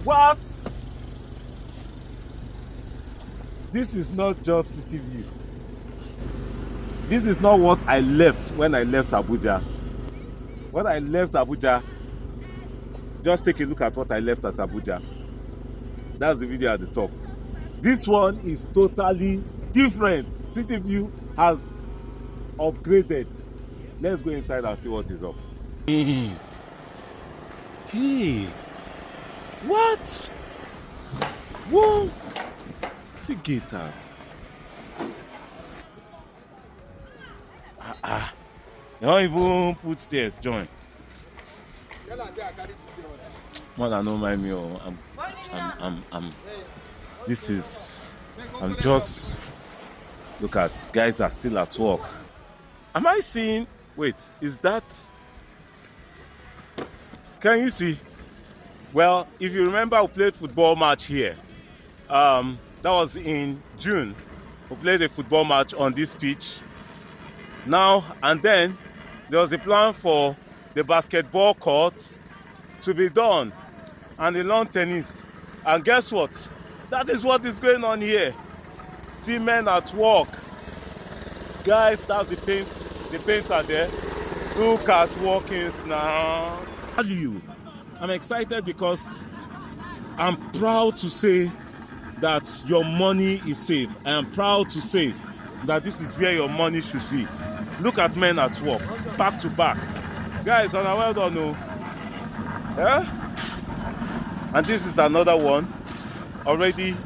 What? This is not just CityView. This is not what I left when I left Abuja. When I left Abuja, just take a look at what I left at Abuja. That's the video at the top. This one is totally different. CityView has upgraded. Let's go inside and see what is up. Yes. Hey. What? Whoa. See guitar. You don't even put stairs, join. More than no mind me. I'm just, look at guys are still at work. Am I seeing, wait, is that, can you see? Well, if you remember, we played football match here. That was in June. We played a football match on this pitch. Now and then, there was a plan for the basketball court to be done and the lawn tennis. And guess what? That is what is going on here. See men at work. Guys, that's the paint. The paints are there. Look at workings now. I'm excited because I'm proud to say that your money is safe. I am proud to say that this is where your money should be. Look at men at work, back to back. Guys, well done, no? Yeah? And this is another one, already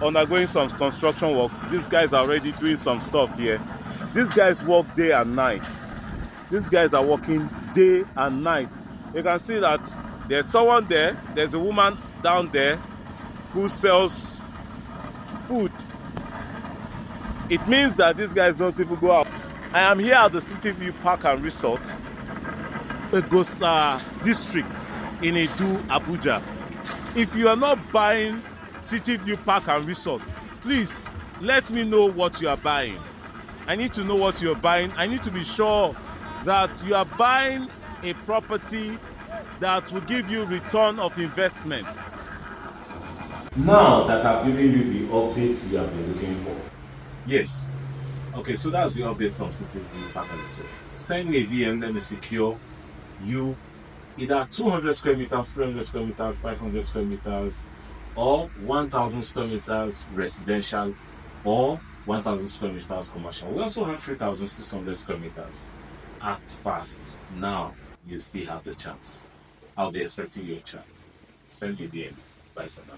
undergoing some construction work. These guys are already doing some stuff here. These guys work day and night. These guys are working day and night. You can see that there's someone there, there's a woman down there who sells food. It means that these guys don't even go out. I am here at the CityView Park and Resort, Gousa District in Abuja. If you are not buying CityView Park and Resort, please let me know what you are buying. I need to know what you're buying. I need to be sure that you are buying a property that will give you return of investment. Now that I've given you the updates you have been looking for. Yes. Okay, so that's the update from CityView Park and Resort. Send me a DM, let me secure you either 200 square meters, 300 square meters, 500 square meters, or 1,000 square meters residential, or 1,000 square meters commercial. We also have 3,600 square meters. Act fast. Now you still have the chance. I'll be expecting your chat. Send me a DM. Bye for now.